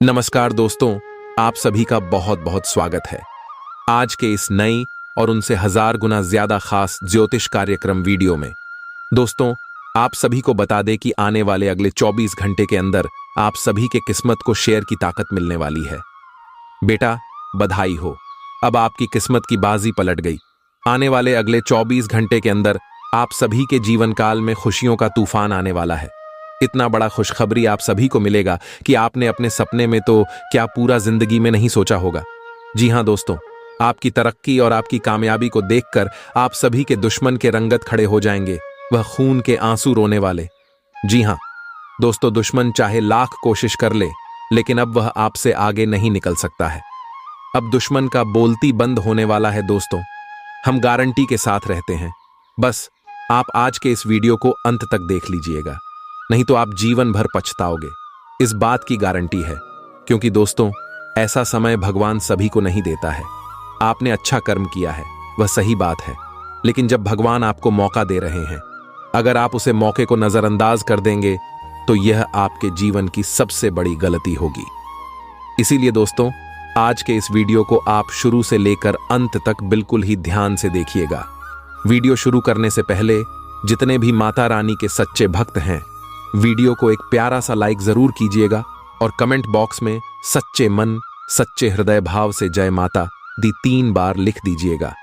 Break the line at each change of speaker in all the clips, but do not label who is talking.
नमस्कार दोस्तों, आप सभी का बहुत बहुत स्वागत है आज के इस नई और उनसे 1000 गुना ज्यादा खास ज्योतिष कार्यक्रम वीडियो में। दोस्तों, आप सभी को बता दें कि आने वाले अगले 24 घंटे के अंदर आप सभी के किस्मत को शेयर की ताकत मिलने वाली है। बेटा, बधाई हो, अब आपकी किस्मत की बाजी पलट गई। आने वाले अगले 24 घंटे के अंदर आप सभी के जीवन काल में खुशियों का तूफान आने वाला है। इतना बड़ा खुशखबरी आप सभी को मिलेगा कि आपने अपने सपने में तो क्या पूरा जिंदगी में नहीं सोचा होगा। जी हां दोस्तों, आपकी तरक्की और आपकी कामयाबी को देखकर आप सभी के दुश्मन के रंगत खड़े हो जाएंगे, वह खून के आंसू रोने वाले। जी हां दोस्तों, दुश्मन चाहे लाख कोशिश कर ले, लेकिन अब वह आपसे आगे नहीं निकल सकता है। अब दुश्मन का बोलती बंद होने वाला है। दोस्तों, हम गारंटी के साथ रहते हैं, बस आप आज के इस वीडियो को अंत तक देख लीजिएगा, नहीं तो आप जीवन भर पछताओगे। इस बात की गारंटी है, क्योंकि दोस्तों ऐसा समय भगवान सभी को नहीं देता है। आपने अच्छा कर्म किया है, वह सही बात है, लेकिन जब भगवान आपको मौका दे रहे हैं, अगर आप उसे मौके को नजरअंदाज कर देंगे तो यह आपके जीवन की सबसे बड़ी गलती होगी। इसीलिए दोस्तों, आज के इस वीडियो को आप शुरू से लेकर अंत तक बिल्कुल ही ध्यान से देखिएगा। वीडियो शुरू करने से पहले जितने भी माता रानी के सच्चे भक्त हैं, वीडियो को एक प्यारा सा लाइक जरूर कीजिएगा और कमेंट बॉक्स में सच्चे मन सच्चे हृदय भाव से जय माता दी 3 बार लिख दीजिएगा।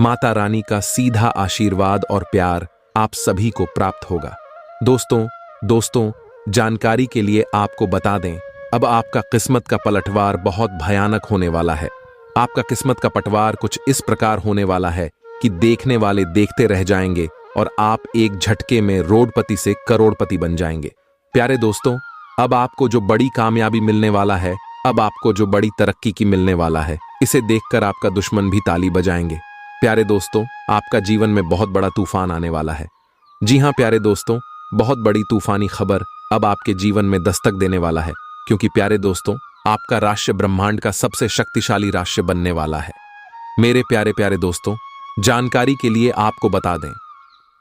माता रानी का सीधा आशीर्वाद और प्यार आप सभी को प्राप्त होगा। दोस्तों जानकारी के लिए आपको बता दें, अब आपका किस्मत का पलटवार बहुत भयानक होने वाला है। आपका किस्मत का पटवार कुछ इस प्रकार होने वाला है कि देखने वाले देखते रह जाएंगे और आप एक झटके में रोडपति से करोड़पति बन जाएंगे। प्यारे दोस्तों, अब आपको जो बड़ी कामयाबी मिलने वाला है, अब आपको जो बड़ी तरक्की की मिलने वाला है, इसे देखकर आपका दुश्मन भी ताली बजाएंगे। प्यारे दोस्तों, आपका जीवन में बहुत बड़ा तूफान आने वाला है। जी हां प्यारे दोस्तों, बहुत बड़ी तूफानी खबर अब आपके जीवन में दस्तक देने वाला है, क्योंकि प्यारे दोस्तों, आपका राशि ब्रह्मांड का सबसे शक्तिशाली राशि बनने वाला है। मेरे प्यारे प्यारे दोस्तों, जानकारी के लिए आपको बता दें,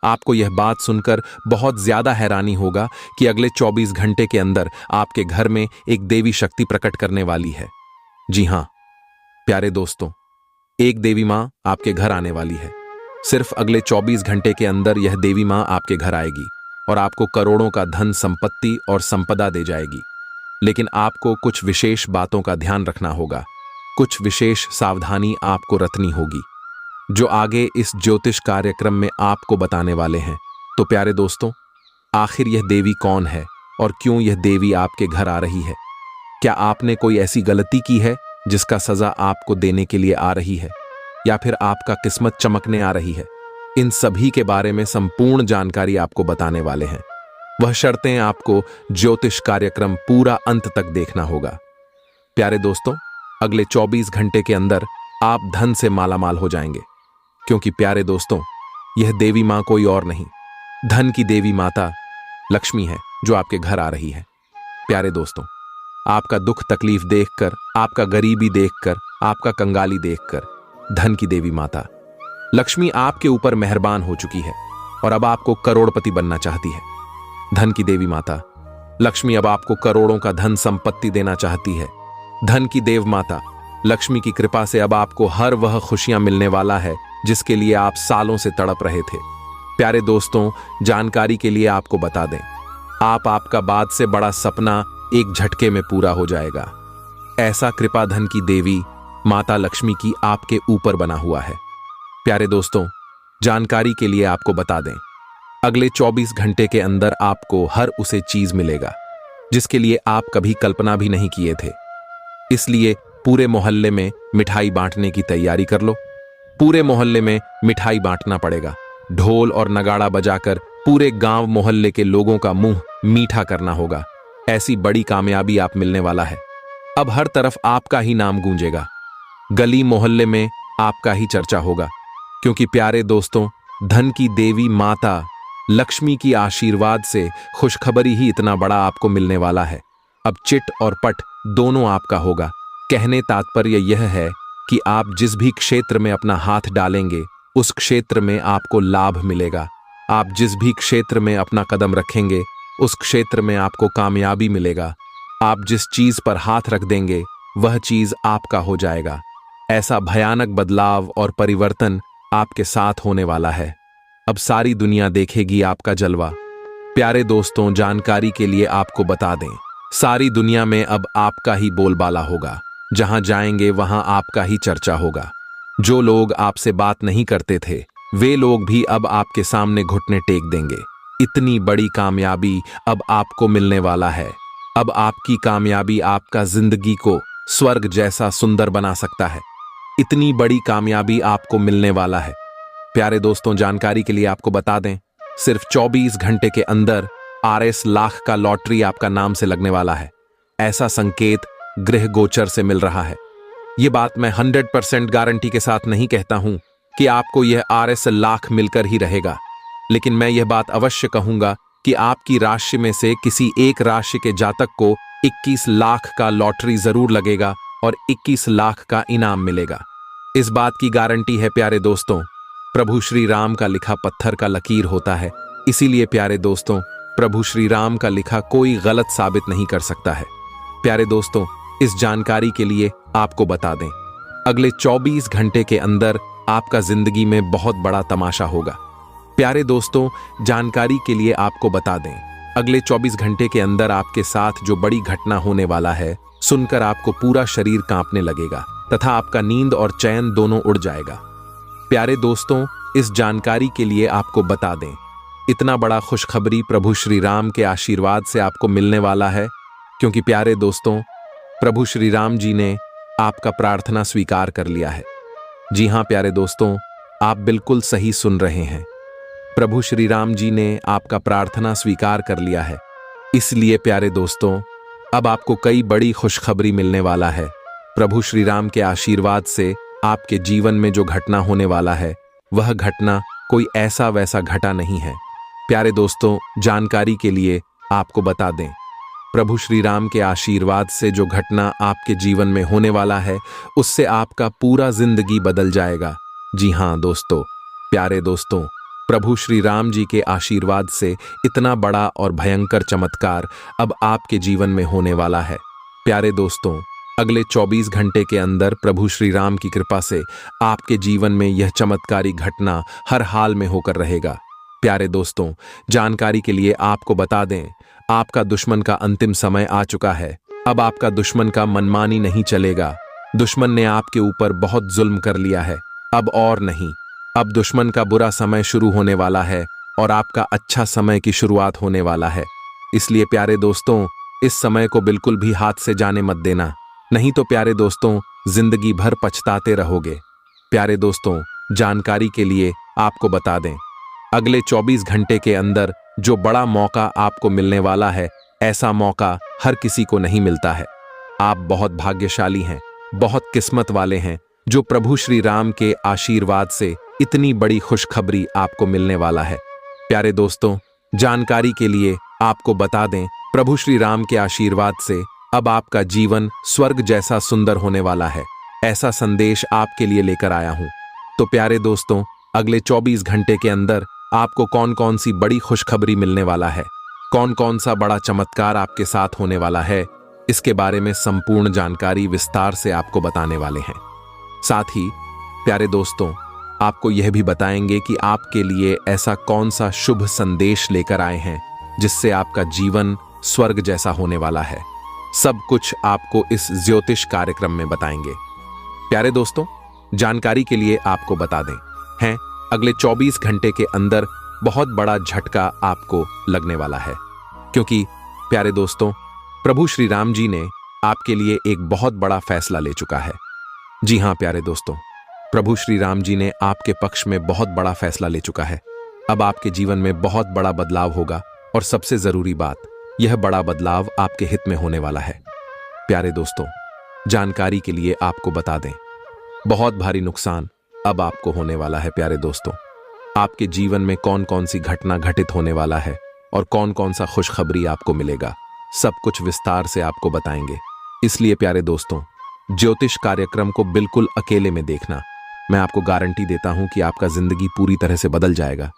आपको यह बात सुनकर बहुत ज्यादा हैरानी होगा कि अगले 24 घंटे के अंदर आपके घर में एक देवी शक्ति प्रकट करने वाली है। जी हां प्यारे दोस्तों, एक देवी मां आपके घर आने वाली है। सिर्फ अगले 24 घंटे के अंदर यह देवी मां आपके घर आएगी और आपको करोड़ों का धन संपत्ति और संपदा दे जाएगी। लेकिन आपको कुछ विशेष बातों का ध्यान रखना होगा, कुछ विशेष सावधानी आपको रखनी होगी, जो आगे इस ज्योतिष कार्यक्रम में आपको बताने वाले हैं। तो प्यारे दोस्तों, आखिर यह देवी कौन है और क्यों यह देवी आपके घर आ रही है? क्या आपने कोई ऐसी गलती की है जिसका सजा आपको देने के लिए आ रही है, या फिर आपका किस्मत चमकने आ रही है? इन सभी के बारे में संपूर्ण जानकारी आपको बताने वाले हैं। वह शर्तें आपको ज्योतिष कार्यक्रम पूरा अंत तक देखना होगा। प्यारे दोस्तों, अगले 24 घंटे के अंदर आप धन से मालामाल हो जाएंगे, क्योंकि प्यारे दोस्तों, यह देवी मां कोई और नहीं, धन की देवी माता लक्ष्मी है, जो आपके घर आ रही है। प्यारे दोस्तों, आपका दुख तकलीफ देखकर, आपका गरीबी देखकर, आपका कंगाली देखकर धन की देवी माता लक्ष्मी आपके ऊपर मेहरबान हो चुकी है और अब आपको करोड़पति बनना चाहती है। धन की देवी माता लक्ष्मी अब आपको करोड़ों का धन संपत्ति देना चाहती है। धन की देव माता लक्ष्मी की कृपा से अब आपको हर वह खुशियां मिलने वाला है जिसके लिए आप सालों से तड़प रहे थे। प्यारे दोस्तों, जानकारी के लिए आपको बता दें, आपका बाद से बड़ा सपना एक झटके में पूरा हो जाएगा। ऐसा कृपा धन की देवी माता लक्ष्मी की आपके ऊपर बना हुआ है। प्यारे दोस्तों, जानकारी के लिए आपको बता दें, अगले 24 घंटे के अंदर आपको हर उसे चीज मिलेगा जिसके लिए आप कभी कल्पना भी नहीं किए थे। इसलिए पूरे मोहल्ले में मिठाई बांटने की तैयारी कर लो। पूरे मोहल्ले में मिठाई बांटना पड़ेगा। ढोल और नगाड़ा बजाकर पूरे गांव मोहल्ले के लोगों का मुंह मीठा करना होगा। ऐसी बड़ी कामयाबी आप मिलने वाला है। अब हर तरफ आपका ही नाम गूंजेगा, गली मोहल्ले में आपका ही चर्चा होगा, क्योंकि प्यारे दोस्तों, धन की देवी माता लक्ष्मी की आशीर्वाद से खुशखबरी ही इतना बड़ा आपको मिलने वाला है। अब चिट और पट दोनों आपका होगा। कहने तात्पर्य यह है कि आप जिस भी क्षेत्र में अपना हाथ डालेंगे, उस क्षेत्र में आपको लाभ मिलेगा। आप जिस भी क्षेत्र में अपना कदम रखेंगे, उस क्षेत्र में आपको कामयाबी मिलेगा। आप जिस चीज पर हाथ रख देंगे वह चीज आपका हो जाएगा। ऐसा भयानक बदलाव और परिवर्तन आपके साथ होने वाला है। अब सारी दुनिया देखेगी आपका जलवा। प्यारे दोस्तों, जानकारी के लिए आपको बता दें, सारी दुनिया में अब आपका ही बोलबाला होगा। जहां जाएंगे वहां आपका ही चर्चा होगा। जो लोग आपसे बात नहीं करते थे वे लोग भी अब आपके सामने घुटने टेक देंगे। इतनी बड़ी कामयाबी अब आपको मिलने वाला है। अब आपकी कामयाबी आपका जिंदगी को स्वर्ग जैसा सुंदर बना सकता है। इतनी बड़ी कामयाबी आपको मिलने वाला है। प्यारे दोस्तों, जानकारी के लिए आपको बता दें, सिर्फ 24 घंटे के अंदर RS लाख का लॉटरी आपका नाम से लगने वाला है। ऐसा संकेत गृह गोचर से मिल रहा है। यह बात मैं 100% गारंटी के साथ नहीं कहता हूं कि आपको यह RS लाख मिलकर ही रहेगा, लेकिन मैं यह बात अवश्य कहूंगा कि आपकी राशि में से किसी एक राशि के जातक को 21 लाख का लॉटरी जरूर लगेगा और 21 लाख का इनाम मिलेगा। इस बात की गारंटी है प्यारे दोस्तों। प्रभु श्री राम का लिखा पत्थर का लकीर होता है, इसीलिए प्यारे दोस्तों, प्रभु श्री राम का लिखा कोई गलत साबित नहीं कर सकता है। प्यारे दोस्तों, इस जानकारी के लिए आपको बता दें, अगले 24 घंटे के अंदर आपका जिंदगी में बहुत बड़ा तमाशा होगा। प्यारे दोस्तों, जानकारी के लिए आपको बता दें, अगले 24 घंटे के अंदर आपके साथ जो बड़ी घटना होने वाला है, सुनकर आपको पूरा शरीर कांपने लगेगा तथा आपका नींद और चैन दोनों उड़ जाएगा। प्यारे दोस्तों, इस जानकारी के लिए आपको बता दें, इतना बड़ा खुशखबरी प्रभु श्री राम के आशीर्वाद से आपको मिलने वाला है, क्योंकि प्यारे दोस्तों, प्रभु श्री राम जी ने आपका प्रार्थना स्वीकार कर लिया है। जी हां प्यारे दोस्तों, आप बिल्कुल सही सुन रहे हैं। प्रभु श्री राम जी ने आपका प्रार्थना स्वीकार कर लिया है। इसलिए प्यारे दोस्तों, अब आपको कई बड़ी खुशखबरी मिलने वाला है। प्रभु श्री राम के आशीर्वाद से आपके जीवन में जो घटना होने वाला है, वह घटना कोई ऐसा वैसा घटा नहीं है। प्यारे दोस्तों, जानकारी के लिए आपको बता दें, प्रभु श्री राम के आशीर्वाद से जो घटना आपके जीवन में होने वाला है, उससे आपका पूरा जिंदगी बदल जाएगा। जी हां दोस्तों, प्यारे दोस्तों, प्रभु श्री राम जी के आशीर्वाद से इतना बड़ा और भयंकर चमत्कार अब आपके जीवन में होने वाला है। प्यारे दोस्तों, अगले 24 घंटे के अंदर प्रभु श्री राम की कृपा से आपके जीवन में यह चमत्कारी घटना हर हाल में होकर रहेगा। प्यारे दोस्तों, जानकारी के लिए आपको बता दें, आपका दुश्मन का अंतिम समय आ चुका है। अब आपका दुश्मन का मनमानी नहीं चलेगा। दुश्मन ने आपके ऊपर बहुत जुल्म कर लिया है, अब और नहीं। अब दुश्मन का बुरा समय शुरू होने वाला है और आपका अच्छा समय की शुरुआत होने वाला है। इसलिए प्यारे दोस्तों, इस समय को बिल्कुल भी हाथ से जाने मत देना, नहीं तो प्यारे दोस्तों, जिंदगी भर पछताते रहोगे। प्यारे दोस्तों, जानकारी के लिए आपको बता दें, अगले 24 घंटे के अंदर जो बड़ा मौका आपको मिलने वाला है, ऐसा मौका हर किसी को नहीं मिलता है। आप बहुत भाग्यशाली हैं, बहुत किस्मत वाले हैं, जो प्रभु श्री राम के आशीर्वाद से इतनी बड़ी खुशखबरी आपको मिलने वाला है। प्यारे दोस्तों, जानकारी के लिए आपको बता दें, प्रभु श्री राम के आशीर्वाद से अब आपका जीवन स्वर्ग जैसा सुंदर होने वाला है। ऐसा संदेश आपके लिए लेकर आया हूं। तो प्यारे दोस्तों, अगले 24 घंटे के अंदर आपको कौन कौन सी बड़ी खुशखबरी मिलने वाला है, कौन कौन सा बड़ा चमत्कार आपके साथ होने वाला है, इसके बारे में संपूर्ण जानकारी विस्तार से आपको बताने वाले हैं। साथ ही प्यारे दोस्तों, आपको यह भी बताएंगे कि आपके लिए ऐसा कौन सा शुभ संदेश लेकर आए हैं जिससे आपका जीवन स्वर्ग जैसा होने वाला है। सब कुछ आपको इस ज्योतिष कार्यक्रम में बताएंगे। प्यारे दोस्तों, जानकारी के लिए आपको बता दें, हैं अगले 24 घंटे के अंदर बहुत बड़ा झटका आपको लगने वाला है, क्योंकि प्यारे दोस्तों, प्रभु श्री राम जी ने आपके लिए एक बहुत बड़ा फैसला ले चुका है। जी हां प्यारे दोस्तों, प्रभु श्री राम जी ने आपके पक्ष में बहुत बड़ा फैसला ले चुका है। अब आपके जीवन में बहुत बड़ा बदलाव होगा और सबसे जरूरी बात, यह बड़ा बदलाव आपके हित में होने वाला है। प्यारे दोस्तों, जानकारी के लिए आपको बता दें, बहुत भारी नुकसान अब आपको होने वाला है। प्यारे दोस्तों, आपके जीवन में कौन कौन सी घटना घटित होने वाला है और कौन कौन सा खुशखबरी आपको मिलेगा, सब कुछ विस्तार से आपको बताएंगे। इसलिए प्यारे दोस्तों, ज्योतिष कार्यक्रम को बिल्कुल अकेले में देखना। मैं आपको गारंटी देता हूं कि आपका जिंदगी पूरी तरह से बदल जाएगा।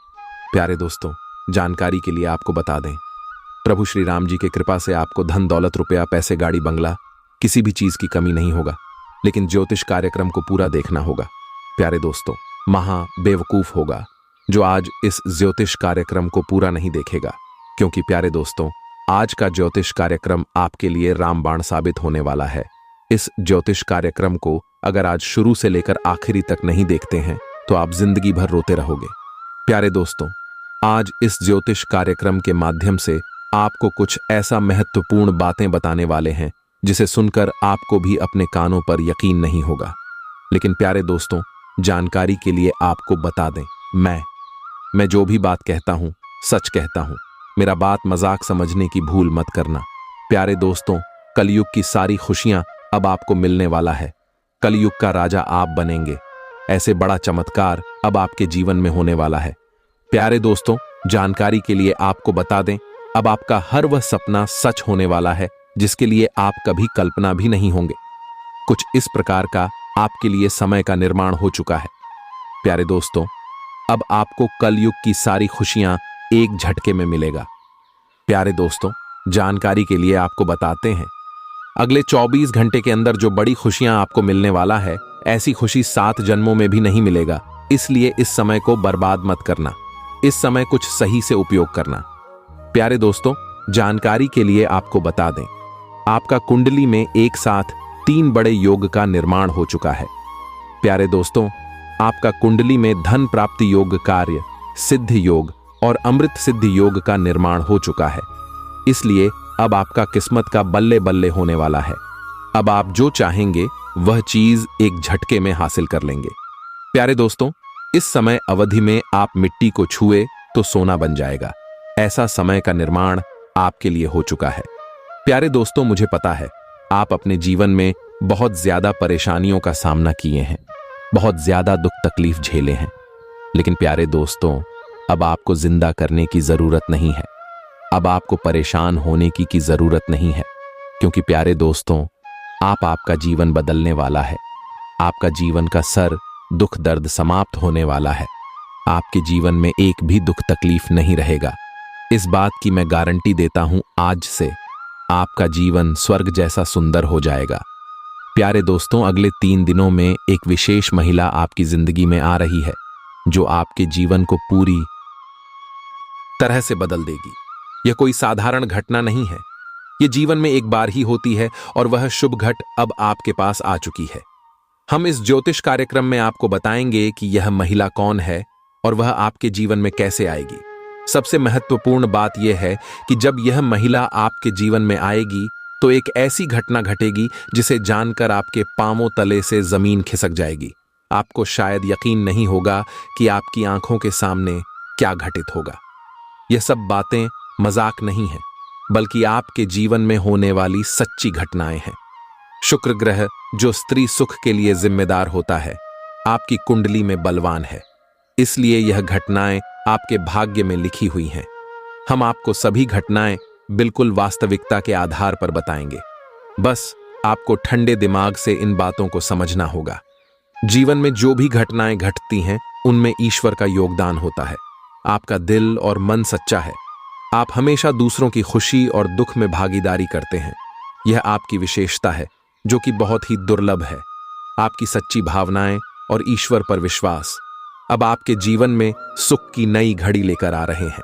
प्यारे दोस्तों, जानकारी के लिए आपको बता दें, प्रभु श्री राम जी की कृपा से आपको धन दौलत रुपया पैसे गाड़ी बंगला किसी भी चीज की कमी नहीं होगा, लेकिन ज्योतिष कार्यक्रम को पूरा देखना होगा। प्यारे दोस्तों, महा बेवकूफ होगा जो आज इस ज्योतिष कार्यक्रम को पूरा नहीं देखेगा, क्योंकि प्यारे दोस्तों, आज का ज्योतिष कार्यक्रम आपके लिए रामबाण साबित होने वाला है। इस ज्योतिष कार्यक्रम को अगर आज शुरू से लेकर आखिरी तक नहीं देखते हैं तो आप जिंदगी भर रोते रहोगे। प्यारे दोस्तों, आज इस ज्योतिष कार्यक्रम के माध्यम से आपको कुछ ऐसा महत्वपूर्ण बातें बताने वाले हैं जिसे सुनकर आपको भी अपने कानों पर यकीन नहीं होगा। लेकिन प्यारे दोस्तों, जानकारी के लिए आपको बता दें, मैं जो भी बात कहता हूं सच कहता हूं। मेरा बात मजाक समझने की भूल मत करना। प्यारे दोस्तों, कलयुग की सारी खुशियां अब आपको मिलने वाला है। कलयुग का राजा आप बनेंगे। ऐसे बड़ा चमत्कार अब आपके जीवन में होने वाला है। प्यारे दोस्तों, जानकारी के लिए आपको बता दें, अब आपका हर वह सपना सच होने वाला है जिसके लिए आप कभी कल्पना भी नहीं होंगे। कुछ इस प्रकार का आपके लिए समय का निर्माण हो चुका है। प्यारे दोस्तों, अब आपको कलयुग की सारी खुशियां एक झटके में मिलेगा। प्यारे दोस्तों, जानकारी के लिए आपको बताते हैं, अगले 24 घंटे के अंदर जो बड़ी खुशियां आपको मिलने वाला है, ऐसी खुशी 7 जन्मों में भी नहीं मिलेगा। इसलिए इस समय को बर्बाद मत करना। इस समय कुछ सही से उपयोग करना। प्यारे दोस्तों, जानकारी के लिए आपको बता दें, आपका कुंडली में एक साथ 3 बड़े योग का निर्माण हो चुका है। प्यारे दोस्तों, आपका कुंडली में धन प्राप्ति योग, कार्य सिद्ध योग और अमृत सिद्ध योग का निर्माण हो चुका है। इसलिए अब आपका किस्मत का बल्ले बल्ले होने वाला है। अब आप जो चाहेंगे वह चीज एक झटके में हासिल कर लेंगे। प्यारे दोस्तों, इस समय अवधि में आप मिट्टी को छुए तो सोना बन जाएगा। ऐसा समय का निर्माण आपके लिए हो चुका है। प्यारे दोस्तों, मुझे पता है आप अपने जीवन में बहुत ज्यादा परेशानियों का सामना किए हैं, बहुत ज्यादा दुख तकलीफ झेले हैं। लेकिन प्यारे दोस्तों, अब आपको जिंदा करने की जरूरत नहीं है। अब आपको परेशान होने की जरूरत नहीं है, क्योंकि प्यारे दोस्तों, आपका जीवन बदलने वाला है। आपका जीवन का सर दुख दर्द समाप्त होने वाला है। आपके जीवन में एक भी दुख तकलीफ नहीं रहेगा। इस बात की मैं गारंटी देता हूं, आज से आपका जीवन स्वर्ग जैसा सुंदर हो जाएगा। प्यारे दोस्तों, अगले 3 दिनों में एक विशेष महिला आपकी जिंदगी में आ रही है जो आपके जीवन को पूरी तरह से बदल देगी। यह कोई साधारण घटना नहीं है। यह जीवन में एक बार ही होती है और वह शुभ घट अब आपके पास आ चुकी है। हम इस ज्योतिष कार्यक्रम में आपको बताएंगे कि यह महिला कौन है और वह आपके जीवन में कैसे आएगी। सबसे महत्वपूर्ण बात यह है कि जब यह महिला आपके जीवन में आएगी तो एक ऐसी घटना घटेगी जिसे जानकर आपके पांवों तले से जमीन खिसक जाएगी। आपको शायद यकीन नहीं होगा कि आपकी आंखों के सामने क्या घटित होगा। यह सब बातें मजाक नहीं है, बल्कि आपके जीवन में होने वाली सच्ची घटनाएं हैं। शुक्र ग्रह, जो स्त्री सुख के लिए जिम्मेदार होता है, आपकी कुंडली में बलवान है। इसलिए यह घटनाएं आपके भाग्य में लिखी हुई हैं। हम आपको सभी घटनाएं बिल्कुल वास्तविकता के आधार पर बताएंगे। बस आपको ठंडे दिमाग से इन बातों को समझना होगा। जीवन में जो भी घटनाएं घटती हैं, उनमें ईश्वर का योगदान होता है। आपका दिल और मन सच्चा है। आप हमेशा दूसरों की खुशी और दुख में भागीदारी करते हैं। यह आपकी विशेषता है जो कि बहुत ही दुर्लभ है। आपकी सच्ची भावनाएं और ईश्वर पर विश्वास अब आपके जीवन में सुख की नई घड़ी लेकर आ रहे हैं।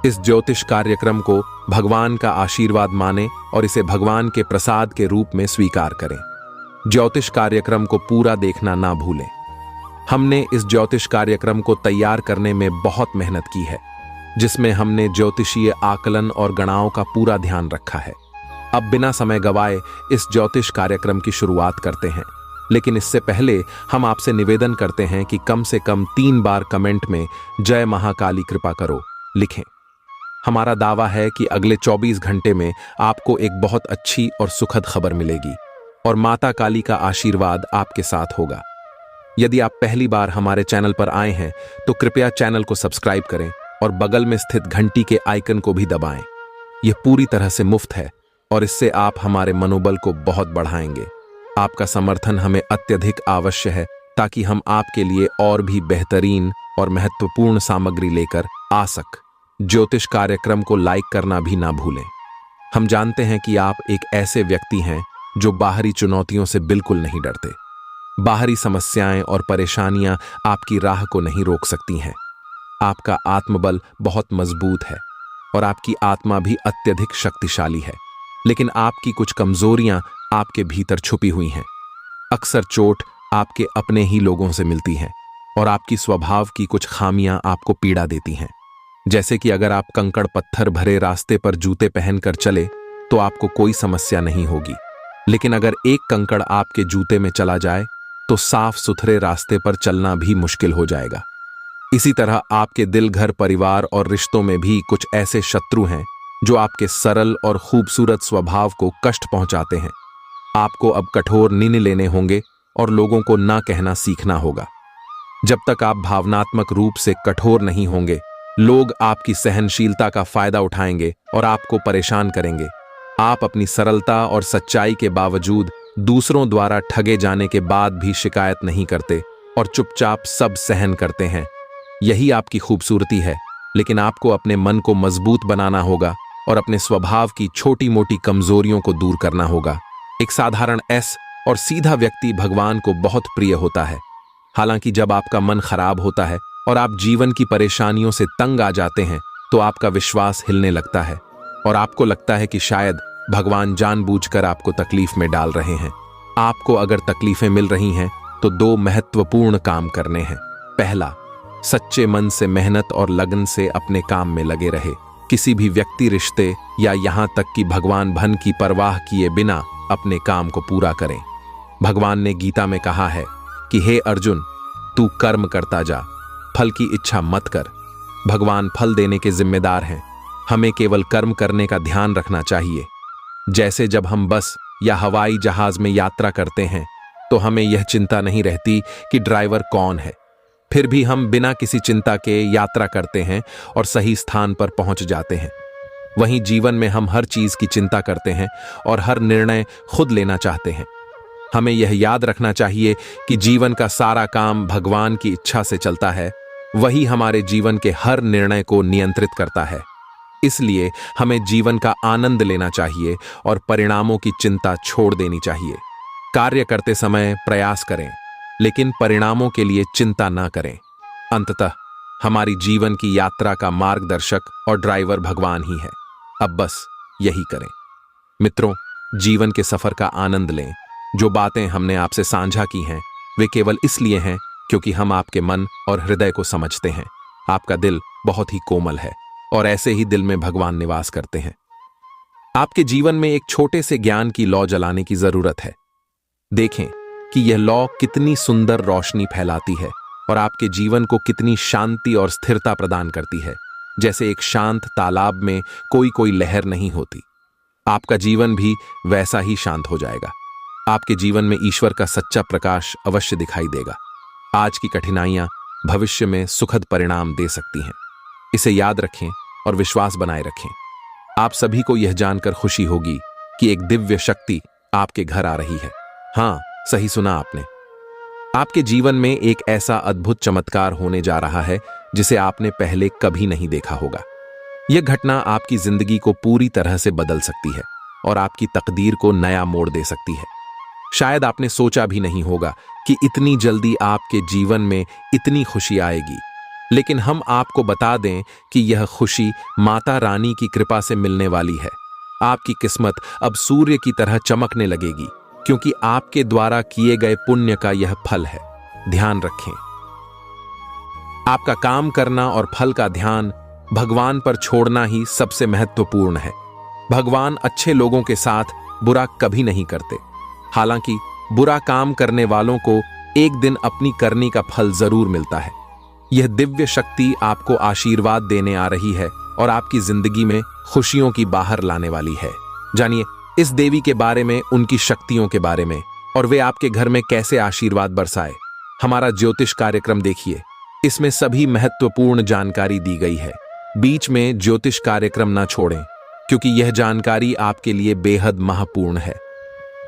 इस ज्योतिष कार्यक्रम को भगवान का आशीर्वाद माने और इसे भगवान के प्रसाद के रूप में स्वीकार करें। ज्योतिष कार्यक्रम को पूरा देखना ना भूलें। हमने इस ज्योतिष कार्यक्रम को तैयार करने में बहुत मेहनत की है, जिसमें हमने ज्योतिषीय आकलन और गणनाओं का पूरा ध्यान रखा है। अब बिना समय गवाए इस ज्योतिष कार्यक्रम की शुरुआत करते हैं। लेकिन इससे पहले हम आपसे निवेदन करते हैं कि कम से कम 3 बार कमेंट में जय महाकाली कृपा करो लिखें। हमारा दावा है कि अगले 24 घंटे में आपको एक बहुत अच्छी और सुखद खबर मिलेगी और माता काली का आशीर्वाद आपके साथ होगा। यदि आप पहली बार हमारे चैनल पर आए हैं तो कृपया चैनल को सब्सक्राइब करें और बगल में स्थित घंटी के आइकन को भी दबाएं। यह पूरी तरह से मुफ्त है और इससे आप हमारे मनोबल को बहुत बढ़ाएंगे। आपका समर्थन हमें अत्यधिक आवश्यक है ताकि हम आपके लिए और भी बेहतरीन और महत्वपूर्ण सामग्री लेकर आ सकें। ज्योतिष कार्यक्रम को लाइक करना भी ना भूलें। हम जानते हैं कि आप एक ऐसे व्यक्ति हैं जो बाहरी चुनौतियों से बिल्कुल नहीं डरते। बाहरी समस्याएं और परेशानियां आपकी राह को नहीं रोक सकती हैं। आपका आत्मबल बहुत मजबूत है और आपकी आत्मा भी अत्यधिक शक्तिशाली है, लेकिन आपकी कुछ कमजोरियां आपके भीतर छुपी हुई हैं। अक्सर चोट आपके अपने ही लोगों से मिलती है और आपकी स्वभाव की कुछ खामियां आपको पीड़ा देती हैं। जैसे कि अगर आप कंकड़ पत्थर भरे रास्ते पर जूते पहनकर चले तो आपको कोई समस्या नहीं होगी, लेकिन अगर एक कंकड़ आपके जूते में चला जाए तो साफ सुथरे रास्ते पर चलना भी मुश्किल हो जाएगा। इसी तरह आपके दिल, घर, परिवार और रिश्तों में भी कुछ ऐसे शत्रु हैं जो आपके सरल और खूबसूरत स्वभाव को कष्ट पहुंचाते हैं। आपको अब कठोर निर्णय लेने होंगे और लोगों को ना कहना सीखना होगा। जब तक आप भावनात्मक रूप से कठोर नहीं होंगे, लोग आपकी सहनशीलता का फायदा उठाएंगे और आपको परेशान करेंगे। आप अपनी सरलता और सच्चाई के बावजूद दूसरों द्वारा ठगे जाने के बाद भी शिकायत नहीं करते और चुपचाप सब सहन करते हैं। यही आपकी खूबसूरती है, लेकिन आपको अपने मन को मजबूत बनाना होगा और अपने स्वभाव की छोटी मोटी कमजोरियों को दूर करना होगा। एक साधारण और सीधा व्यक्ति भगवान को बहुत प्रिय होता है। हालांकि जब आपका मन खराब होता है और आप जीवन की परेशानियों से तंग आ जाते हैं तो आपका विश्वास हिलने लगता है और आपको लगता है कि शायद भगवान जानबूझकर आपको तकलीफ में डाल रहे हैं। आपको अगर तकलीफें मिल रही हैं तो 2 महत्वपूर्ण काम करने हैं। पहला, सच्चे मन से मेहनत और लगन से अपने काम में लगे रहे। किसी भी व्यक्ति, रिश्ते या यहां तक कि भगवान भन की परवाह किए बिना अपने काम को पूरा करें। भगवान ने गीता में कहा है कि हे अर्जुन, तू कर्म करता जा, फल की इच्छा मत कर। भगवान फल देने के जिम्मेदार हैं, हमें केवल कर्म करने का ध्यान रखना चाहिए। जैसे जब हम बस या हवाई जहाज में यात्रा करते हैं तो हमें यह चिंता नहीं रहती कि ड्राइवर कौन है, फिर भी हम बिना किसी चिंता के यात्रा करते हैं और सही स्थान पर पहुंच जाते हैं। वहीं जीवन में हम हर चीज की चिंता करते हैं और हर निर्णय खुद लेना चाहते हैं। हमें यह याद रखना चाहिए कि जीवन का सारा काम भगवान की इच्छा से चलता है, वही हमारे जीवन के हर निर्णय को नियंत्रित करता है। इसलिए हमें जीवन का आनंद लेना चाहिए और परिणामों की चिंता छोड़ देनी चाहिए। कार्य करते समय प्रयास करें, लेकिन परिणामों के लिए चिंता ना करें। अंततः हमारी जीवन की यात्रा का मार्गदर्शक और ड्राइवर भगवान ही है। अब बस यही करें। मित्रों, जीवन के सफर का आनंद लें। जो बातें हमने आपसे साझा की हैं वे केवल इसलिए हैं क्योंकि हम आपके मन और हृदय को समझते हैं। आपका दिल बहुत ही कोमल है और ऐसे ही दिल में भगवान निवास करते हैं। आपके जीवन में एक छोटे से ज्ञान की लौ जलाने की जरूरत है। देखें कि यह लौ कितनी सुंदर रोशनी फैलाती है और आपके जीवन को कितनी शांति और स्थिरता प्रदान करती है। जैसे एक शांत तालाब में कोई लहर नहीं होती, आपका जीवन भी वैसा ही शांत हो जाएगा। आपके जीवन में ईश्वर का सच्चा प्रकाश अवश्य दिखाई देगा। आज की कठिनाइयां भविष्य में सुखद परिणाम दे सकती हैं। इसे याद रखें और विश्वास बनाए रखें। आप सभी को यह जानकर खुशी होगी कि एक दिव्य शक्ति आपके घर आ रही है। हाँ, सही सुना आपने। आपके जीवन में एक ऐसा अद्भुत चमत्कार होने जा रहा है जिसे आपने पहले कभी नहीं देखा होगा। यह घटना आपकी जिंदगी को पूरी तरह से बदल सकती है और आपकी तकदीर को नया मोड़ दे सकती है। शायद आपने सोचा भी नहीं होगा कि इतनी जल्दी आपके जीवन में इतनी खुशी आएगी, लेकिन हम आपको बता दें कि यह खुशी माता रानी की कृपा से मिलने वाली है। आपकी किस्मत अब सूर्य की तरह चमकने लगेगी क्योंकि आपके द्वारा किए गए पुण्य का यह फल है। ध्यान रखें, आपका काम करना और फल का ध्यान भगवान पर छोड़ना ही सबसे महत्वपूर्ण है। भगवान अच्छे लोगों के साथ बुरा कभी नहीं करते। हालांकि बुरा काम करने वालों को एक दिन अपनी करनी का फल जरूर मिलता है। यह दिव्य शक्ति आपको आशीर्वाद देने आ रही है और आपकी जिंदगी में खुशियों की बाहर लाने वाली है। जानिए इस देवी के बारे में, उनकी शक्तियों के बारे में और वे आपके घर में कैसे आशीर्वाद बरसाए। हमारा ज्योतिष कार्यक्रम देखिए, इसमें सभी महत्वपूर्ण जानकारी दी गई है। बीच में ज्योतिष कार्यक्रम ना छोड़ें क्योंकि यह जानकारी आपके लिए बेहद महत्वपूर्ण है।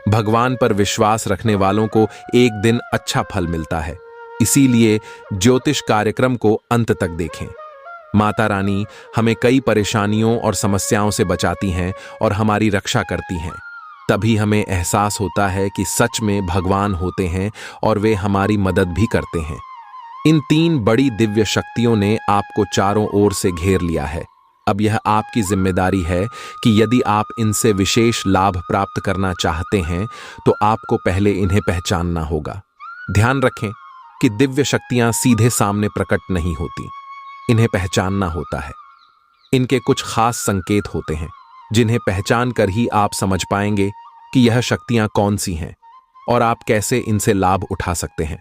भगवान पर विश्वास रखने वालों को एक दिन अच्छा फल मिलता है, इसीलिए ज्योतिष कार्यक्रम को अंत तक देखें। माता रानी हमें कई परेशानियों और समस्याओं से बचाती हैं और हमारी रक्षा करती हैं। तभी हमें एहसास होता है कि सच में भगवान होते हैं और वे हमारी मदद भी करते हैं। इन 3 बड़ी दिव्य शक्तियों ने आपको चारों ओर से घेर लिया है। अब यह आपकी जिम्मेदारी है कि यदि आप इनसे विशेष लाभ प्राप्त करना चाहते हैं तो आपको पहले इन्हें पहचानना होगा। ध्यान रखें कि दिव्य शक्तियां सीधे सामने प्रकट नहीं होती, इन्हें पहचानना होता है। इनके कुछ खास संकेत होते हैं जिन्हें पहचान कर ही आप समझ पाएंगे कि यह शक्तियां कौन सी हैं और आप कैसे इनसे लाभ उठा सकते हैं।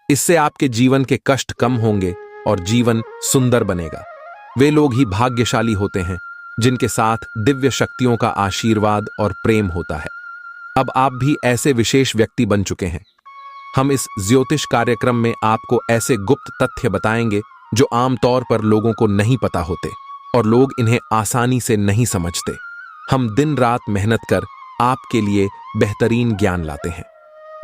इससे आपके जीवन के कष्ट कम होंगे और जीवन सुंदर बनेगा। वे लोग ही भाग्यशाली होते हैं जिनके साथ दिव्य शक्तियों का आशीर्वाद और प्रेम होता है। अब आप भी ऐसे विशेष व्यक्ति बन चुके हैं। हम इस ज्योतिष कार्यक्रम में आपको ऐसे गुप्त तथ्य बताएंगे जो आमतौर पर लोगों को नहीं पता होते और लोग इन्हें आसानी से नहीं समझते। हम दिन रात मेहनत कर आपके लिए बेहतरीन ज्ञान लाते हैं।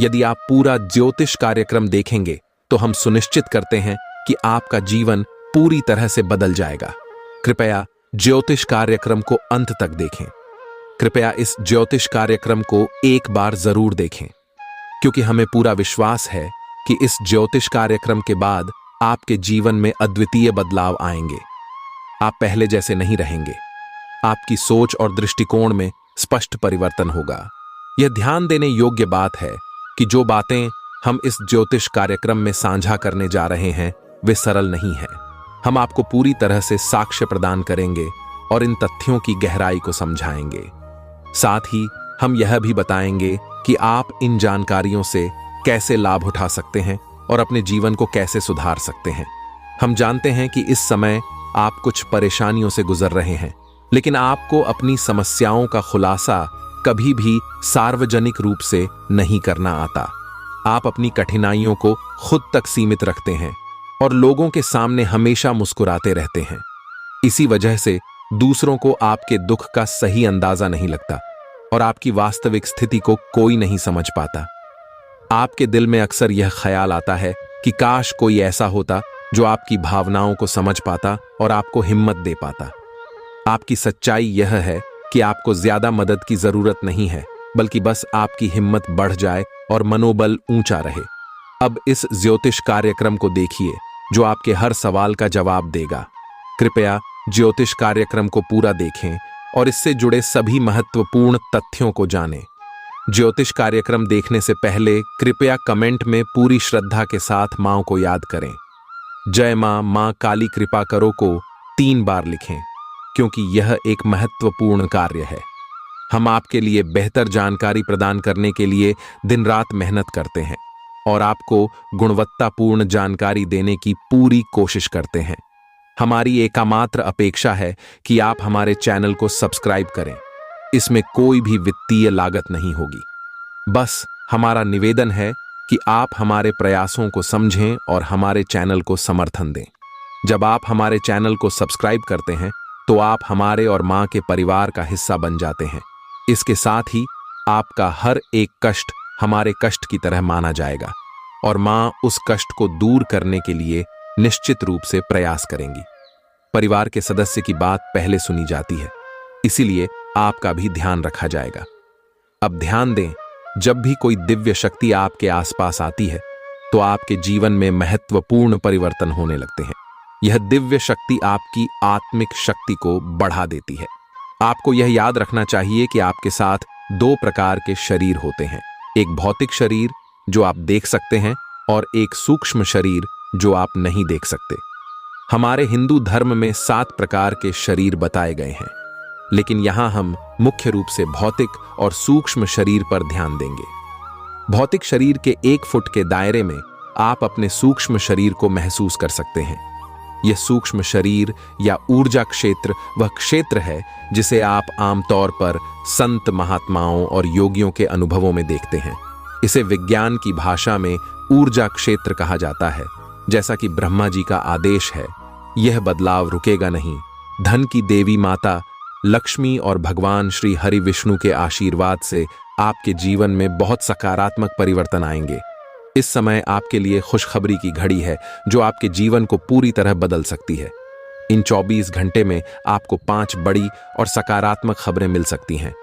यदि आप पूरा ज्योतिष कार्यक्रम देखेंगे तो हम सुनिश्चित करते हैं कि आपका जीवन पूरी तरह से बदल जाएगा। कृपया ज्योतिष कार्यक्रम को अंत तक देखें। कृपया इस ज्योतिष कार्यक्रम को एक बार जरूर देखें, क्योंकि हमें पूरा विश्वास है कि इस ज्योतिष कार्यक्रम के बाद आपके जीवन में अद्वितीय बदलाव आएंगे। आप पहले जैसे नहीं रहेंगे। आपकी सोच और दृष्टिकोण में स्पष्ट परिवर्तन होगा। यह ध्यान देने योग्य बात है कि जो बातें हम इस ज्योतिष कार्यक्रम में साझा करने जा रहे हैं वे सरल नहीं है। हम आपको पूरी तरह से साक्ष्य प्रदान करेंगे और इन तथ्यों की गहराई को समझाएंगे। साथ ही हम यह भी बताएंगे कि आप इन जानकारियों से कैसे लाभ उठा सकते हैं और अपने जीवन को कैसे सुधार सकते हैं। हम जानते हैं कि इस समय आप कुछ परेशानियों से गुजर रहे हैं, लेकिन आपको अपनी समस्याओं का खुलासा कभी भी सार्वजनिक रूप से नहीं करना आता। आप अपनी कठिनाइयों को खुद तक सीमित रखते हैं और लोगों के सामने हमेशा मुस्कुराते रहते हैं। इसी वजह से दूसरों को आपके दुख का सही अंदाजा नहीं लगता और आपकी वास्तविक स्थिति को कोई नहीं समझ पाता। आपके दिल में अक्सर यह ख्याल आता है कि काश कोई ऐसा होता जो आपकी भावनाओं को समझ पाता और आपको हिम्मत दे पाता। आपकी सच्चाई यह है कि आपको ज्यादा मदद की जरूरत नहीं है, बल्कि बस आपकी हिम्मत बढ़ जाए और मनोबल ऊंचा रहे। अब इस ज्योतिष कार्यक्रम को देखिए जो आपके हर सवाल का जवाब देगा। कृपया ज्योतिष कार्यक्रम को पूरा देखें और इससे जुड़े सभी महत्वपूर्ण तथ्यों को जानें। ज्योतिष कार्यक्रम देखने से पहले कृपया कमेंट में पूरी श्रद्धा के साथ मां को याद करें। जय मां, मां काली कृपा करो को 3 बार लिखें, क्योंकि यह एक महत्वपूर्ण कार्य है। हम आपके लिए बेहतर जानकारी प्रदान करने के लिए दिन रात मेहनत करते हैं और आपको गुणवत्तापूर्ण जानकारी देने की पूरी कोशिश करते हैं। हमारी एकमात्र अपेक्षा है कि आप हमारे चैनल को सब्सक्राइब करें। इसमें कोई भी वित्तीय लागत नहीं होगी। बस हमारा निवेदन है कि आप हमारे प्रयासों को समझें और हमारे चैनल को समर्थन दें। जब आप हमारे चैनल को सब्सक्राइब करते हैं तो आप हमारे और मां के परिवार का हिस्सा बन जाते हैं। इसके साथ ही आपका हर एक कष्ट हमारे कष्ट की तरह माना जाएगा और मां उस कष्ट को दूर करने के लिए निश्चित रूप से प्रयास करेंगी। परिवार के सदस्य की बात पहले सुनी जाती है, इसीलिए आपका भी ध्यान रखा जाएगा। अब ध्यान दें, जब भी कोई दिव्य शक्ति आपके आसपास आती है तो आपके जीवन में महत्वपूर्ण परिवर्तन होने लगते हैं। यह दिव्य शक्ति आपकी आत्मिक शक्ति को बढ़ा देती है। आपको यह याद रखना चाहिए कि आपके साथ 2 प्रकार के शरीर होते हैं, एक भौतिक शरीर जो आप देख सकते हैं और एक सूक्ष्म शरीर जो आप नहीं देख सकते। हमारे हिंदू धर्म में 7 प्रकार के शरीर बताए गए हैं, लेकिन यहां हम मुख्य रूप से भौतिक और सूक्ष्म शरीर पर ध्यान देंगे। भौतिक शरीर के 1 फुट के दायरे में आप अपने सूक्ष्म शरीर को महसूस कर सकते हैं। यह सूक्ष्म शरीर या ऊर्जा क्षेत्र वह क्षेत्र है जिसे आप आमतौर पर संत महात्माओं और योगियों के अनुभवों में देखते हैं। इसे विज्ञान की भाषा में ऊर्जा क्षेत्र कहा जाता है। जैसा कि ब्रह्मा जी का आदेश है, यह बदलाव रुकेगा नहीं। धन की देवी माता लक्ष्मी और भगवान श्री हरि विष्णु के आशीर्वाद से आपके जीवन में बहुत सकारात्मक परिवर्तन आएंगे। इस समय आपके लिए खुशखबरी की घड़ी है जो आपके जीवन को पूरी तरह बदल सकती है। इन 24 घंटे में आपको 5 बड़ी और सकारात्मक खबरें मिल सकती हैं।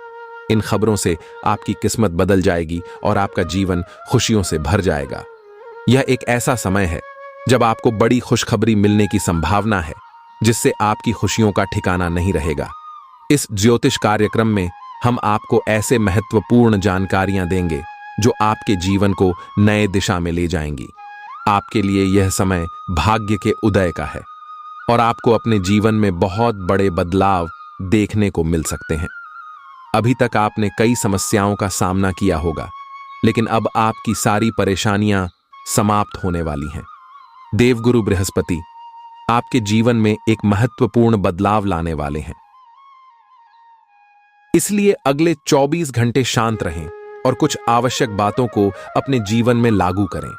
इन खबरों से आपकी किस्मत बदल जाएगी और आपका जीवन खुशियों से भर जाएगा। यह एक ऐसा समय है जब आपको बड़ी खुशखबरी मिलने की संभावना है, जिससे आपकी खुशियों का ठिकाना नहीं रहेगा। इस ज्योतिष कार्यक्रम में हम आपको ऐसे महत्वपूर्ण जानकारियां देंगे जो आपके जीवन को नए दिशा में ले जाएंगी। आपके लिए यह समय भाग्य के उदय का है और आपको अपने जीवन में बहुत बड़े बदलाव देखने को मिल सकते हैं। अभी तक आपने कई समस्याओं का सामना किया होगा, लेकिन अब आपकी सारी परेशानियां समाप्त होने वाली हैं। देवगुरु बृहस्पति आपके जीवन में एक महत्वपूर्ण बदलाव लाने वाले हैं। इसलिए अगले 24 घंटे शांत रहें और कुछ आवश्यक बातों को अपने जीवन में लागू करें।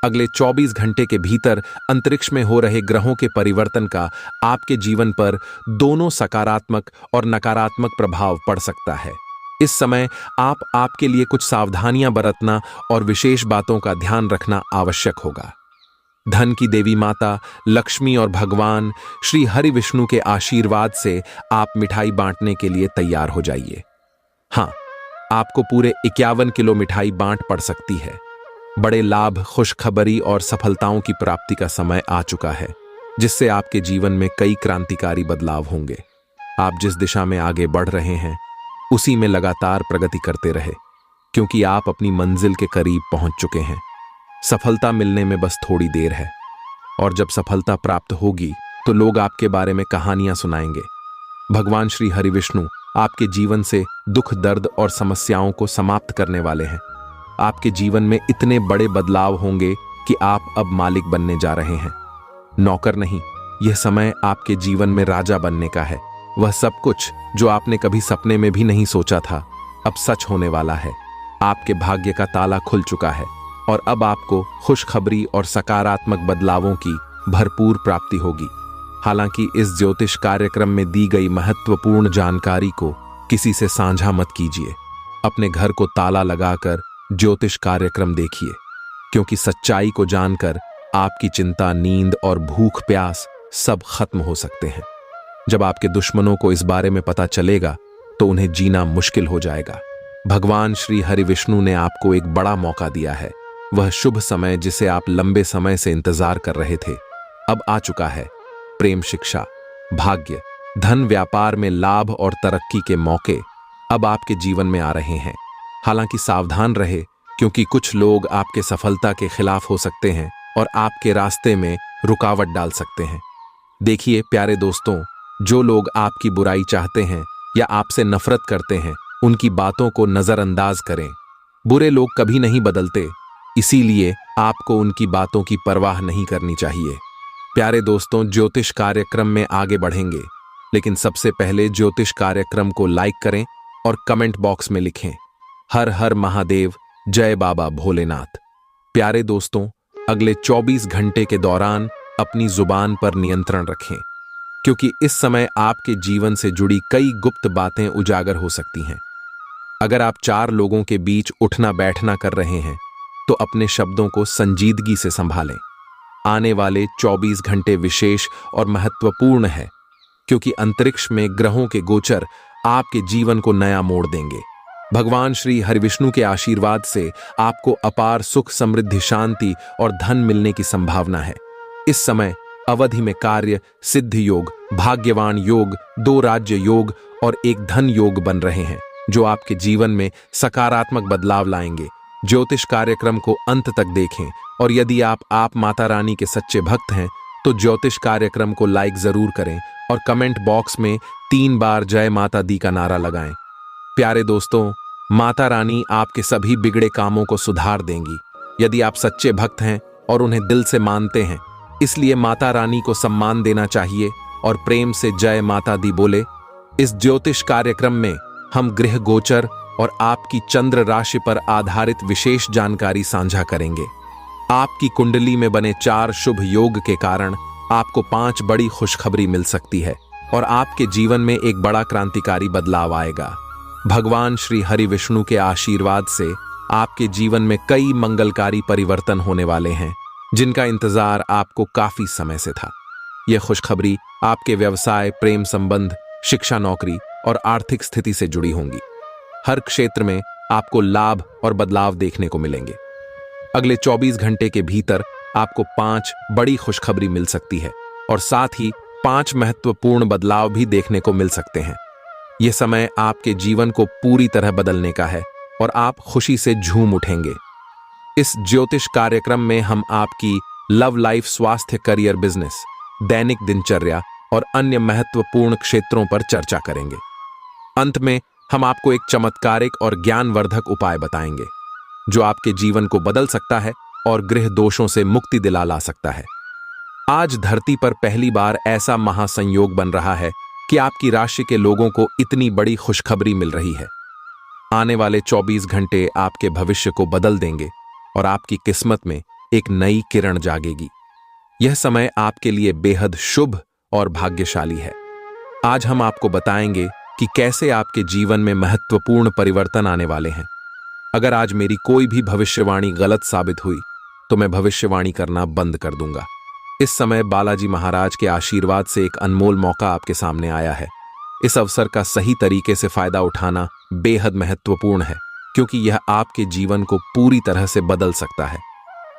अगले 24 घंटे के भीतर अंतरिक्ष में हो रहे ग्रहों के परिवर्तन का आपके जीवन पर दोनों सकारात्मक और नकारात्मक प्रभाव पड़ सकता है। इस समय आपके लिए कुछ सावधानियां बरतना और विशेष बातों का ध्यान रखना आवश्यक होगा। धन की देवी माता लक्ष्मी और भगवान श्री हरि विष्णु के आशीर्वाद से आप मिठाई बांटने के लिए तैयार हो जाइए। हाँ, आपको पूरे 51 किलो मिठाई बांट पड़ सकती है। बड़े लाभ, खुशखबरी और सफलताओं की प्राप्ति का समय आ चुका है, जिससे आपके जीवन में कई क्रांतिकारी बदलाव होंगे। आप जिस दिशा में आगे बढ़ रहे हैं, उसी में लगातार प्रगति करते रहे, क्योंकि आप अपनी मंजिल के करीब पहुंच चुके हैं। सफलता मिलने में बस थोड़ी देर है, और जब सफलता प्राप्त होगी तो लोग आपके बारे में कहानियां सुनाएंगे। भगवान श्री हरि विष्णु आपके जीवन से दुख, दर्द और समस्याओं को समाप्त करने वाले हैं। आपके जीवन में इतने बड़े बदलाव होंगे कि आप अब मालिक बनने जा रहे हैं, नौकर नहीं। यह समय आपके जीवन में राजा बनने का है। वह सब कुछ जो आपने कभी सपने में भी नहीं सोचा था, अब सच होने वाला है। आपके भाग्य का ताला खुल चुका है और अब आपको खुशखबरी और सकारात्मक बदलावों की भरपूर प्राप्ति होगी। हालांकि इस ज्योतिष कार्यक्रम में दी गई महत्वपूर्ण जानकारी को किसी से साझा मत कीजिए। अपने घर को ताला लगाकर ज्योतिष कार्यक्रम देखिए, क्योंकि सच्चाई को जानकर आपकी चिंता, नींद और भूख प्यास सब खत्म हो सकते हैं। जब आपके दुश्मनों को इस बारे में पता चलेगा तो उन्हें जीना मुश्किल हो जाएगा। भगवान श्री हरि विष्णु ने आपको एक बड़ा मौका दिया है। वह शुभ समय जिसे आप लंबे समय से इंतजार कर रहे थे, अब आ चुका है। प्रेम, शिक्षा, भाग्य, धन, व्यापार में लाभ और तरक्की के मौके अब आपके जीवन में आ रहे हैं। हालांकि सावधान रहे, क्योंकि कुछ लोग आपके सफलता के खिलाफ हो सकते हैं और आपके रास्ते में रुकावट डाल सकते हैं। देखिए प्यारे दोस्तों, जो लोग आपकी बुराई चाहते हैं या आपसे नफरत करते हैं, उनकी बातों को नजरअंदाज करें। बुरे लोग कभी नहीं बदलते, इसीलिए आपको उनकी बातों की परवाह नहीं करनी चाहिए। प्यारे दोस्तों, ज्योतिष कार्यक्रम में आगे बढ़ेंगे, लेकिन सबसे पहले ज्योतिष कार्यक्रम को लाइक करें और कमेंट बॉक्स में लिखें, हर हर महादेव, जय बाबा भोलेनाथ। प्यारे दोस्तों, अगले 24 घंटे के दौरान अपनी जुबान पर नियंत्रण रखें, क्योंकि इस समय आपके जीवन से जुड़ी कई गुप्त बातें उजागर हो सकती हैं। अगर आप 4 लोगों के बीच उठना बैठना कर रहे हैं, तो अपने शब्दों को संजीदगी से संभालें। आने वाले 24 घंटे विशेष और महत्वपूर्ण है, क्योंकि अंतरिक्ष में ग्रहों के गोचर आपके जीवन को नया मोड़ देंगे। भगवान श्री हरिविष्णु के आशीर्वाद से आपको अपार सुख, समृद्धि, शांति और धन मिलने की संभावना है। इस समय अवधि में कार्य सिद्धि योग, भाग्यवान योग, 2 राज्य योग और 1 धन योग बन रहे हैं, जो आपके जीवन में सकारात्मक बदलाव लाएंगे। ज्योतिष कार्यक्रम को अंत तक देखें, और यदि आप माता रानी के सच्चे भक्त हैं तो ज्योतिष कार्यक्रम को लाइक जरूर करें और कमेंट बॉक्स में 3 बार जय माता दी का नारा लगाएं। प्यारे दोस्तों, माता रानी आपके सभी बिगड़े कामों को सुधार देंगी, यदि आप सच्चे भक्त हैं और उन्हें दिल से मानते हैं। इसलिए माता रानी को सम्मान देना चाहिए और प्रेम से जय माता दी बोले। इस ज्योतिष कार्यक्रम में हम ग्रह गोचर और आपकी चंद्र राशि पर आधारित विशेष जानकारी साझा करेंगे। आपकी कुंडली में बने 4 शुभ योग के कारण आपको 5 बड़ी खुशखबरी मिल सकती है और आपके जीवन में एक बड़ा क्रांतिकारी बदलाव आएगा। भगवान श्री हरि विष्णु के आशीर्वाद से आपके जीवन में कई मंगलकारी परिवर्तन होने वाले हैं, जिनका इंतजार आपको काफी समय से था। यह खुशखबरी आपके व्यवसाय, प्रेम संबंध, शिक्षा, नौकरी और आर्थिक स्थिति से जुड़ी होंगी। हर क्षेत्र में आपको लाभ और बदलाव देखने को मिलेंगे। अगले 24 घंटे के भीतर आपको 5 बड़ी खुशखबरी मिल सकती है और साथ ही 5 महत्वपूर्ण बदलाव भी देखने को मिल सकते हैं। यह समय आपके जीवन को पूरी तरह बदलने का है और आप खुशी से झूम उठेंगे। इस ज्योतिष कार्यक्रम में हम आपकी लव लाइफ, स्वास्थ्य, करियर, बिजनेस, दैनिक दिनचर्या और अन्य महत्वपूर्ण क्षेत्रों पर चर्चा करेंगे। अंत में हम आपको एक चमत्कारिक और ज्ञानवर्धक उपाय बताएंगे जो आपके जीवन को बदल सकता है और गृह दोषों से मुक्ति दिला ला सकता है। आज धरती पर पहली बार ऐसा महासंयोग बन रहा है कि आपकी राशि के लोगों को इतनी बड़ी खुशखबरी मिल रही है। आने वाले 24 घंटे आपके भविष्य को बदल देंगे और आपकी किस्मत में एक नई किरण जागेगी। यह समय आपके लिए बेहद शुभ और भाग्यशाली है। आज हम आपको बताएंगे कि कैसे आपके जीवन में महत्वपूर्ण परिवर्तन आने वाले हैं। अगर आज मेरी कोई भी भविष्यवाणी गलत साबित हुई तो मैं भविष्यवाणी करना बंद कर दूंगा। इस समय बालाजी महाराज के आशीर्वाद से एक अनमोल मौका आपके सामने आया है। इस अवसर का सही तरीके से फायदा उठाना बेहद महत्वपूर्ण है, क्योंकि यह आपके जीवन को पूरी तरह से बदल सकता है।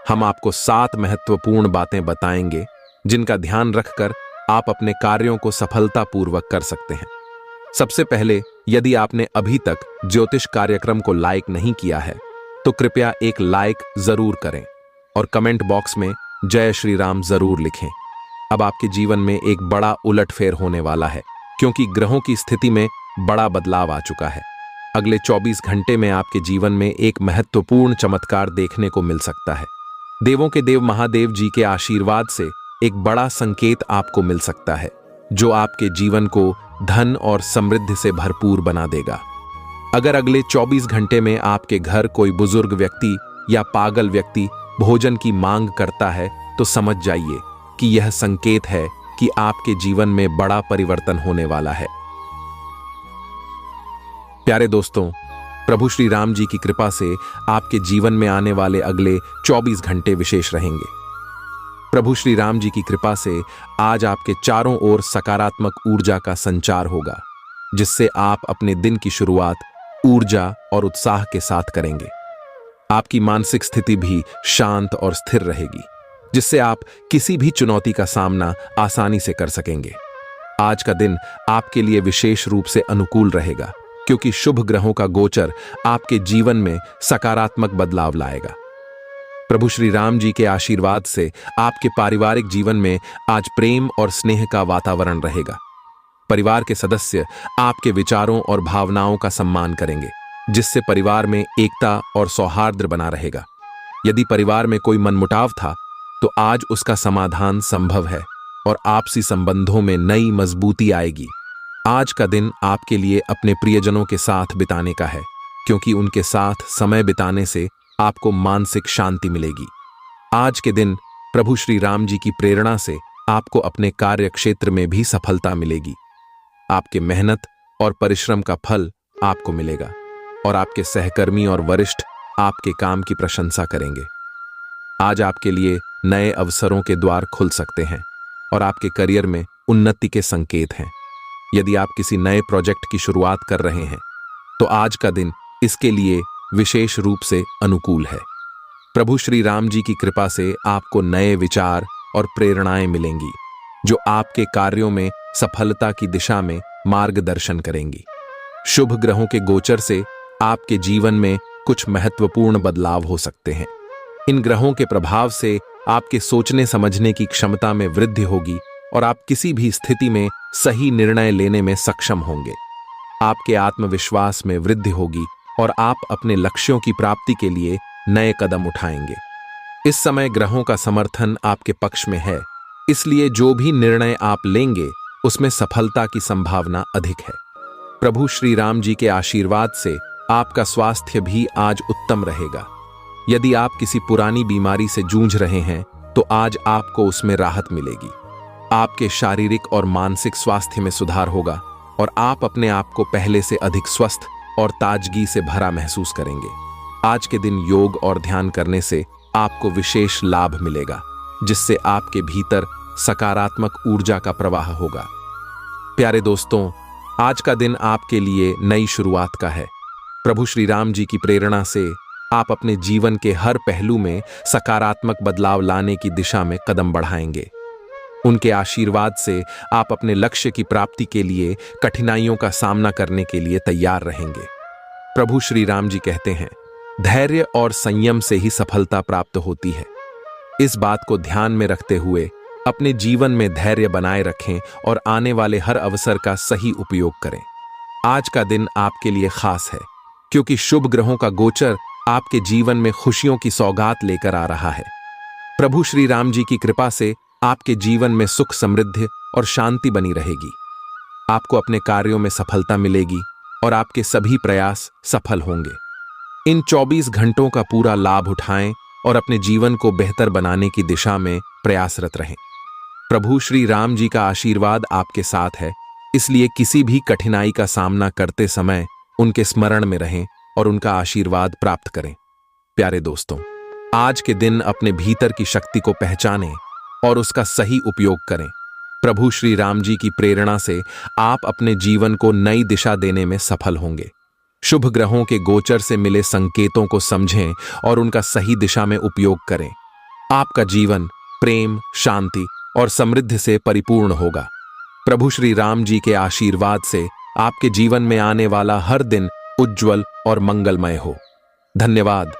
हम आपको 7 महत्वपूर्ण बातें बताएंगे जिनका ध्यान रखकर आप अपने कार्यों को सफलतापूर्वक कर सकते हैं। सबसे पहले, यदि आपने अभी तक ज्योतिष कार्यक्रम को लाइक नहीं किया है तो कृपया एक लाइक जरूर करें और कमेंट बॉक्स में जय श्री राम जरूर लिखें। अब आपके जीवन में एक बड़ा उलटफेर होने वाला है, क्योंकि ग्रहों की स्थिति में बड़ा बदलाव आ चुका है। अगले 24 घंटे में आपके जीवन में एक महत्वपूर्ण चमत्कार देखने को मिल सकता है। देवों के देव महादेव जी के आशीर्वाद से एक बड़ा संकेत आपको मिल सकता है जो आपके जीवन को धन और समृद्धि से भरपूर बना देगा। अगर अगले 24 घंटे में आपके घर कोई बुजुर्ग व्यक्ति या पागल व्यक्ति भोजन की मांग करता है तो समझ जाइए कि यह संकेत है कि आपके जीवन में बड़ा परिवर्तन होने वाला है। प्यारे दोस्तों, प्रभु श्री राम जी की कृपा से आपके जीवन में आने वाले अगले 24 घंटे विशेष रहेंगे। प्रभु श्री राम जी की कृपा से आज आपके चारों ओर सकारात्मक ऊर्जा का संचार होगा, जिससे आप अपने दिन की शुरुआत ऊर्जा और उत्साह के साथ करेंगे। आपकी मानसिक स्थिति भी शांत और स्थिर रहेगी, जिससे आप किसी भी चुनौती का सामना आसानी से कर सकेंगे। आज का दिन आपके लिए विशेष रूप से अनुकूल रहेगा, क्योंकि शुभ ग्रहों का गोचर आपके जीवन में सकारात्मक बदलाव लाएगा। प्रभु श्री राम जी के आशीर्वाद से आपके पारिवारिक जीवन में आज प्रेम और स्नेह का वातावरण रहेगा। परिवार के सदस्य आपके विचारों और भावनाओं का सम्मान करेंगे, जिससे परिवार में एकता और सौहार्द बना रहेगा। यदि परिवार में कोई मनमुटाव था तो आज उसका समाधान संभव है और आपसी संबंधों में नई मजबूती आएगी। आज का दिन आपके लिए अपने प्रियजनों के साथ बिताने का है, क्योंकि उनके साथ समय बिताने से आपको मानसिक शांति मिलेगी। आज के दिन प्रभु श्री राम जी की प्रेरणा से आपको अपने कार्य क्षेत्र में भी सफलता मिलेगी। आपके मेहनत और परिश्रम का फल आपको मिलेगा और आपके सहकर्मी और वरिष्ठ आपके काम की प्रशंसा करेंगे। आज आपके लिए नए अवसरों के द्वार खुल सकते हैं और आपके करियर में उन्नति के संकेत हैं। यदि आप किसी नए प्रोजेक्ट की शुरुआत कर रहे हैं तो आज का दिन इसके लिए विशेष रूप से अनुकूल है। प्रभु श्री राम जी की कृपा से आपको नए विचार और प्रेरणाएं मिलेंगी, जो आपके कार्यों में सफलता की दिशा में मार्गदर्शन करेंगी। शुभ ग्रहों के गोचर से आपके जीवन में कुछ महत्वपूर्ण बदलाव हो सकते हैं। इन ग्रहों के प्रभाव से आपके सोचने समझने की क्षमता में वृद्धि होगी और आप किसी भी स्थिति में सही निर्णय लेने में सक्षम होंगे। आपके आत्मविश्वास में वृद्धि होगी और आप अपने लक्ष्यों की प्राप्ति के लिए नए कदम उठाएंगे। इस समय ग्रहों का समर्थन आपके पक्ष में है, इसलिए जो भी निर्णय आप लेंगे उसमें सफलता की संभावना अधिक है। प्रभु श्री राम जी के आशीर्वाद से आपका स्वास्थ्य भी आज उत्तम रहेगा। यदि आप किसी पुरानी बीमारी से जूझ रहे हैं तो आज आपको उसमें राहत मिलेगी। आपके शारीरिक और मानसिक स्वास्थ्य में सुधार होगा और आप अपने आप को पहले से अधिक स्वस्थ और ताजगी से भरा महसूस करेंगे। आज के दिन योग और ध्यान करने से आपको विशेष लाभ मिलेगा, जिससे आपके भीतर सकारात्मक ऊर्जा का प्रवाह होगा। प्यारे दोस्तों, आज का दिन आपके लिए नई शुरुआत का है। प्रभु श्री राम जी की प्रेरणा से आप अपने जीवन के हर पहलू में सकारात्मक बदलाव लाने की दिशा में कदम बढ़ाएंगे। उनके आशीर्वाद से आप अपने लक्ष्य की प्राप्ति के लिए कठिनाइयों का सामना करने के लिए तैयार रहेंगे। प्रभु श्री राम जी कहते हैं, धैर्य और संयम से ही सफलता प्राप्त होती है। इस बात को ध्यान में रखते हुए अपने जीवन में धैर्य बनाए रखें और आने वाले हर अवसर का सही उपयोग करें। आज का दिन आपके लिए खास है क्योंकि शुभ ग्रहों का गोचर आपके जीवन में खुशियों की सौगात लेकर आ रहा है। प्रभु श्री राम जी की कृपा से आपके जीवन में सुख, समृद्धि और शांति बनी रहेगी। आपको अपने कार्यों में सफलता मिलेगी और आपके सभी प्रयास सफल होंगे। इन 24 घंटों का पूरा लाभ उठाएं और अपने जीवन को बेहतर बनाने की दिशा में प्रयासरत रहें। प्रभु श्री राम जी का आशीर्वाद आपके साथ है, इसलिए किसी भी कठिनाई का सामना करते समय उनके स्मरण में रहें और उनका आशीर्वाद प्राप्त करें। प्यारे दोस्तों, आज के दिन अपने भीतर की शक्ति को पहचानें और उसका सही उपयोग करें। प्रभु श्री राम जी की प्रेरणा से आप अपने जीवन को नई दिशा देने में सफल होंगे। शुभ ग्रहों के गोचर से मिले संकेतों को समझें और उनका सही दिशा में उपयोग करें। आपका जीवन प्रेम, शांति और समृद्धि से परिपूर्ण होगा। प्रभु श्री राम जी के आशीर्वाद से आपके जीवन में आने वाला हर दिन उज्जवल और मंगलमय हो। धन्यवाद।